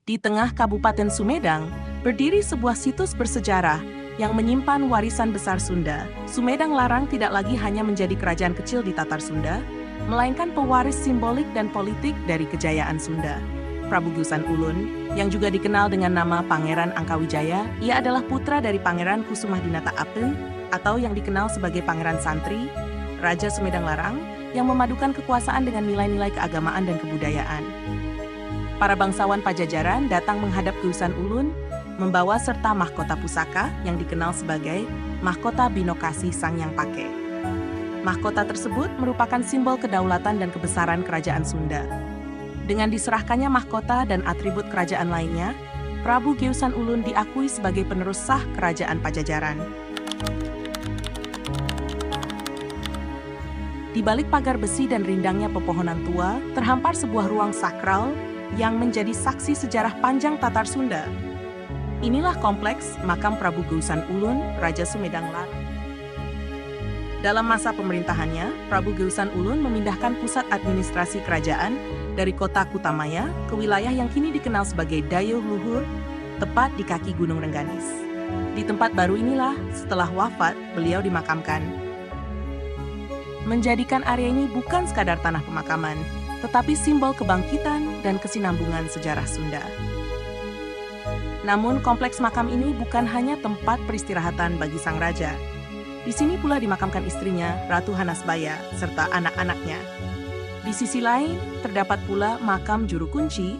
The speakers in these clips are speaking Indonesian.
Di tengah Kabupaten Sumedang, berdiri sebuah situs bersejarah yang menyimpan warisan besar Sunda. Sumedang Larang tidak lagi hanya menjadi kerajaan kecil di Tatar Sunda, melainkan pewaris simbolik dan politik dari kejayaan Sunda. Prabu Geusan Ulun, yang juga dikenal dengan nama Pangeran Angkawijaya, ia adalah putra dari Pangeran Kusumadinata Apeng, atau yang dikenal sebagai Pangeran Santri, Raja Sumedang Larang, yang memadukan kekuasaan dengan nilai-nilai keagamaan dan kebudayaan. Para bangsawan Pajajaran datang menghadap Geusan Ulun, membawa serta mahkota pusaka yang dikenal sebagai mahkota Binokasi Sangyang Pake. Mahkota tersebut merupakan simbol kedaulatan dan kebesaran kerajaan Sunda. Dengan diserahkannya mahkota dan atribut kerajaan lainnya, Prabu Geusan Ulun diakui sebagai penerus sah kerajaan Pajajaran. Di balik pagar besi dan rindangnya pepohonan tua, terhampar sebuah ruang sakral yang menjadi saksi sejarah panjang Tatar Sunda. Inilah kompleks makam Prabu Geusan Ulun, Raja Sumedang Larang. Dalam masa pemerintahannya, Prabu Geusan Ulun memindahkan pusat administrasi kerajaan dari kota Kutamaya ke wilayah yang kini dikenal sebagai Dayeuh Luhur, tepat di kaki Gunung Rengganis. Di tempat baru inilah, setelah wafat, beliau dimakamkan. Menjadikan area ini bukan sekadar tanah pemakaman, tetapi simbol kebangkitan dan kesinambungan sejarah Sunda. Namun, kompleks makam ini bukan hanya tempat peristirahatan bagi sang raja. Di sini pula dimakamkan istrinya, Ratu Hanasbaya, serta anak-anaknya. Di sisi lain, terdapat pula makam juru kunci,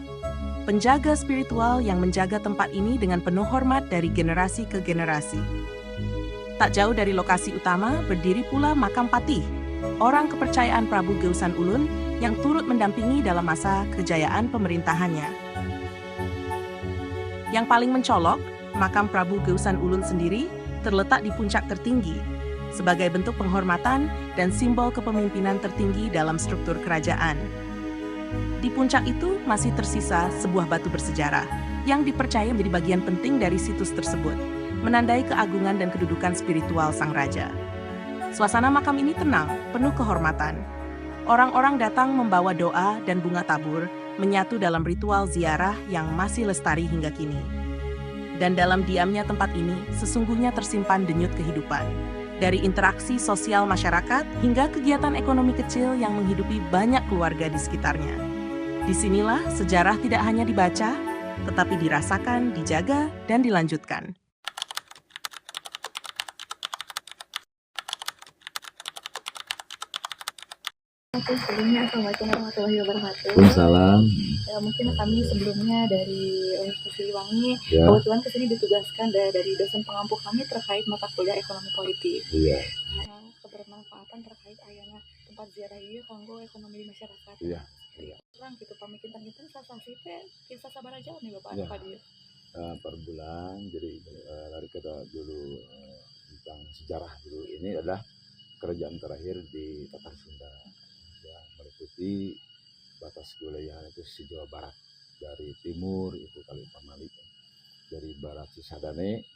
penjaga spiritual yang menjaga tempat ini dengan penuh hormat dari generasi ke generasi. Tak jauh dari lokasi utama, berdiri pula makam Patih, orang kepercayaan Prabu Geusan Ulun yang turut mendampingi dalam masa kejayaan pemerintahannya. Yang paling mencolok, makam Prabu Geusan Ulun sendiri terletak di puncak tertinggi, sebagai bentuk penghormatan dan simbol kepemimpinan tertinggi dalam struktur kerajaan. Di puncak itu masih tersisa sebuah batu bersejarah yang dipercaya menjadi bagian penting dari situs tersebut, menandai keagungan dan kedudukan spiritual sang raja. Suasana makam ini tenang, penuh kehormatan. Orang-orang datang membawa doa dan bunga tabur, menyatu dalam ritual ziarah yang masih lestari hingga kini. Dan dalam diamnya tempat ini, sesungguhnya tersimpan denyut kehidupan. Dari interaksi sosial masyarakat hingga kegiatan ekonomi kecil yang menghidupi banyak keluarga di sekitarnya. Disinilah sejarah tidak hanya dibaca, tetapi dirasakan, dijaga, dan dilanjutkan. Oke, sebelumnya Assalamualaikum warahmatullahi wabarakatuh. Waalaikumsalam. Ya, mungkin kami sebelumnya dari Universitas Siliwangi, Ya. kebetulan kesini ditugaskan dari dosen pengampu kami terkait mata kuliah ekonomi politik. Iya. Kebermanfaatan terkait ayana tempat ziarah ieu kanggo ekonomi di masyarakat. Iya. Iya. Kurang gitu pamikitan sasasi teh kisah sabaraha nih Bapak Ya. apa dia? Per bulan, jadi dari kita dulu tentang sejarah dulu, ini adalah kerajaan terakhir di Tatar Sunda, ya, meliputi batas kewilayahan itu si Jawa Barat, dari timur itu Kali Pamalik, dari barat Cisadane,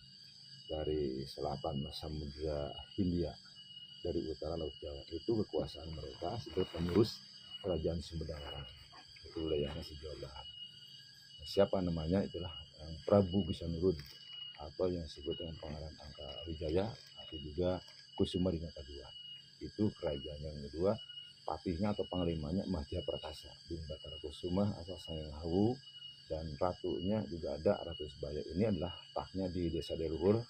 dari selatan Samudra Hindia, dari utara Laut Jawa. Itu kekuasaan mereka sebagai penerus kerajaan Sumedang Larang, itu wilayahnya si Jawa Barat. Siapa namanya? Itulah Prabu Geusan Ulun, atau yang disebut dengan Pangeran Angkawijaya, atau juga Kusumadinata II. Itu kerajaan yang kedua. Patihnya atau panglimanya Mahja Perkasa bin Batara Kusuma asal Sangyang Hawu, dan ratunya juga ada Ratu Sebaya. Ini adalah tahnya di Desa Deluhur,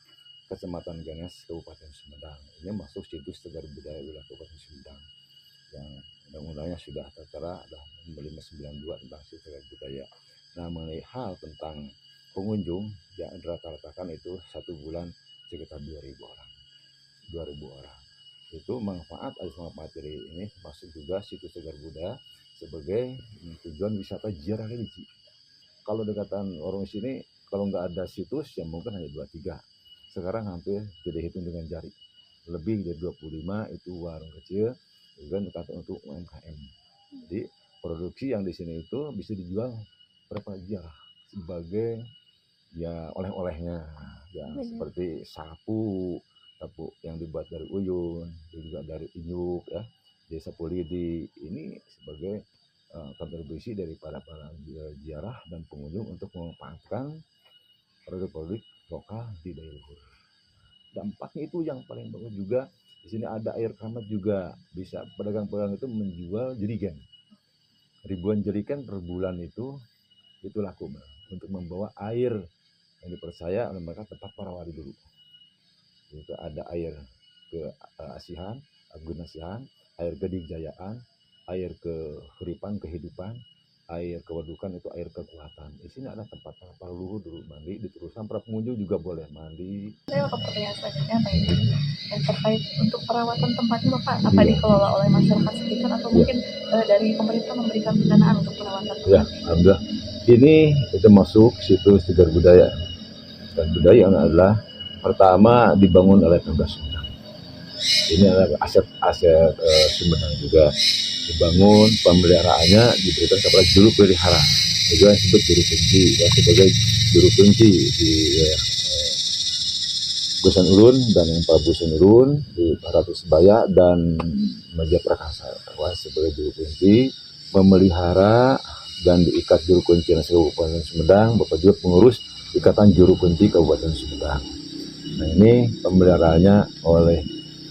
Kecamatan Ganes, Kabupaten Sumedang. Ini masuk situs Tegar Budaya wilayah Kabupaten Sumedang yang undang-undangnya sudah tertera, ada 592 tentang situs Tegar Budaya. Nah, mengenai hal tentang pengunjung yang rata-ratakan itu satu bulan sekitar 2.000 orang. 2.000 orang. Itu manfaat materi ini masuk juga situs Tegar Budaya sebagai tujuan wisata ziarah religi. Kalau dekatan orang sini, kalau nggak ada situs ya mungkin hanya 2-3. Sekarang hampir tidak hitung dengan jari. Lebih dari 25 itu warung kecil, juga untuk UMKM. Jadi produksi yang di sini itu bisa dijual berapa ziarah sebagai ya oleh-olehnya, ya seperti sapu yang dibuat dari uyun, juga dari inyuk, ya, desa Pulidi ini sebagai kontribusi daripada para ziarah dan pengunjung untuk memanfaatkan produk-produk lokal di Dailuhur. Dampaknya itu yang paling bagus juga. Di sini ada air keramat juga, bisa pedagang-pedagang itu menjual jerigen. Ribuan jerigen per bulan itu laku untuk membawa air yang dipercaya oleh mereka tempat para wali dulu. Itu ada air ke Asihan, Agun Asihan, air Gedik Jayaan, air kehuripan, kehidupan, air kewadukan itu air kekuatan. Di sini ada tempat para leluhur dulu mandi, diteruskan para pengunjung juga boleh mandi. Saya ke pertanyaan selanjutnya Pak ini yang terkait untuk perawatan tempatnya Bapak, apa dikelola oleh masyarakat sekitar atau mungkin dari pemerintah memberikan pendanaan untuk perawatan tempatnya? Ya, alhamdulillah. Ini kita masuk situs Cagar Budaya. Dan budaya yang adalah pertama dibangun oleh Pemda Sumedang. Ini adalah aset Sumedang juga. Dibangun, pemeliharaannya diberikan kepada juru pelihara. Juga yang disebut juru kunci, ya, sebagai juru kunci di Busan Urun dan yang Pak Busan Urun di Ratu Sebaya dan Meja Prakasa. Sebagai juru kunci memelihara dan diikat juru kunci Kabupaten Sumedang, Bapak juga pengurus Ikatan Juru Kunci Kabupaten Sumedang. Nah ini pemeliharaannya oleh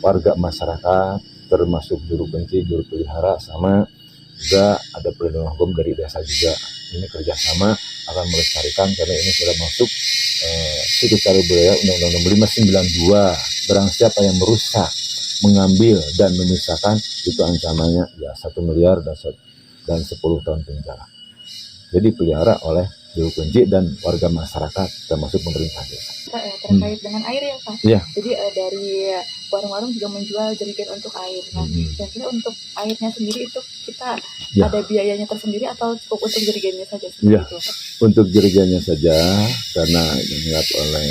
warga masyarakat, termasuk juru kunci, juru pelihara, sama juga ada pelindungan hukum dari desa juga. Ini kerjasama akan melestarikan karena ini sudah masuk situs cagar budaya Undang-Undang Nomor 592. Barang siapa yang merusak, mengambil dan memisahkan itu ancamannya ya 1 miliar dan 10 tahun penjara. Jadi pelihara oleh juru kunci dan warga masyarakat termasuk pemerintah desa. Terkait dengan air ya Pak. Iya. Jadi dari warung-warung juga menjual jerigen untuk air. Nah, kira-kira untuk airnya sendiri itu kita ada biayanya tersendiri atau cukup untuk jerigennya saja? Iya. Untuk jerigennya saja karena dilihat oleh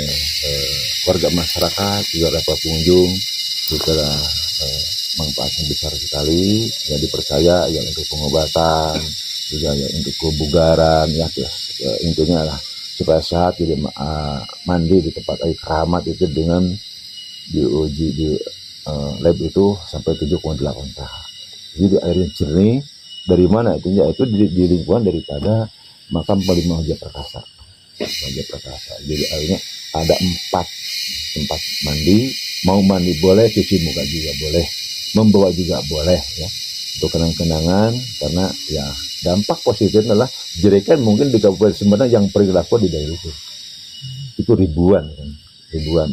warga masyarakat juga dapat pengunjung juga manfaatnya besar sekali. Ya dipercaya ya untuk pengobatan juga ya untuk kebugaran ya intinya lah supaya sehat. Jadi mandi di tempat air keramat itu dengan diuji di lab itu sampai 7,8 pH. Jadi airnya jernih. Dari mana itu? Ya itu di lingkungan daripada makam Palimah Meja Prakasa. Jadi airnya ada 4 tempat mandi. Mau mandi boleh, cuci muka juga boleh, membawa juga boleh ya untuk kenang-kenangan. Karena ya dampak positif adalah jerigen mungkin di Kabupaten Sumedang yang perilaku di daerah itu ribuan kan.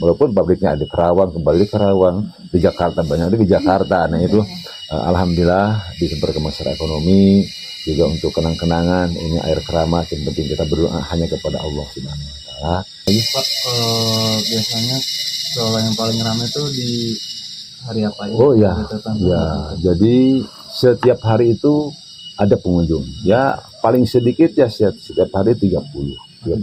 Walaupun pabriknya ada Kerawang, kembali di Kerawang, di Jakarta banyak di Jakarta. Nah itu alhamdulillah disebar ke masyarakat ekonomi juga untuk kenang-kenangan. Ini air keramat yang penting kita berdoa hanya kepada Allah Subhanahu Wa Taala. Pak, biasanya kalau yang paling ramai itu di hari apa ya? Oh ya, jadi setiap hari itu ada pengunjung. Ya paling sedikit ya setiap hari 30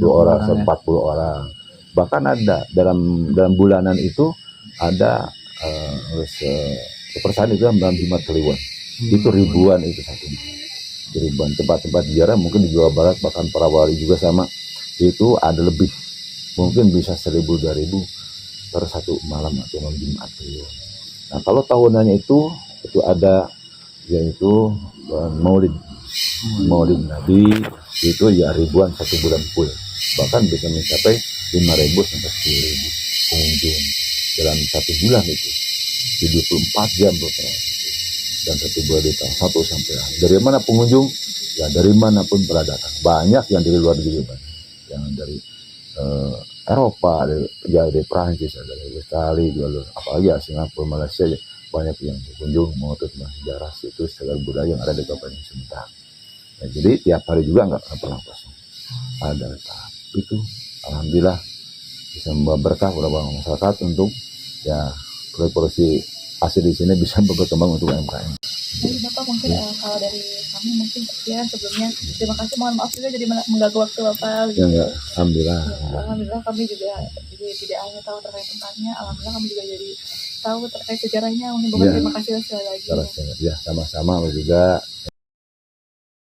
orang, 40 orang. Bahkan ada dalam bulanan itu ada kepercayaan itu dalam 5 triliun. Itu ribuan itu satu. Ribuan tempat-tempat ziarah mungkin di Jawa Barat bahkan para wali juga sama. Itu ada lebih. Mungkin bisa 1.000-2.000 per satu malam atau malam Jumat triliun. Nah, kalau tahunannya itu ada yaitu Maulid Nabi itu ya ribuan satu bulan full. Bahkan bisa mencapai 5.000 sampai 10.000 pengunjung dalam satu bulan itu di 24 jam beroperasi itu. Dan satu bulan di tahun 1 sampai akhir. Dari mana pengunjung? Ya dari manapun pernah datang. Banyak yang dari luar negeri, yang dari Eropa, dari Prancis, dari Australia juga, apalagi Singapura, Malaysia ya, banyak yang berkunjung mengotot sejarah situs cagar budaya yang ada di Kabupaten Sumedang. Ya, jadi tiap hari juga nggak pernah kosong. Ada itu, alhamdulillah bisa membawa berkah kepada masyarakat untuk ya produksi hasil di sini bisa berkembang untuk UMKM. Jadi Bapak mungkin kalau dari kami mungkin sekian sebelumnya. Terima kasih, mohon maaf juga jadi mengganggu waktu Bapak. Ya enggak, alhamdulillah. Ya, alhamdulillah kami juga jadi tidak hanya tahu terkait tempatnya, alhamdulillah kami juga jadi tahu terkait sejarahnya. Mungkin Bapak terima kasih sekali lagi. Ya sama-sama juga.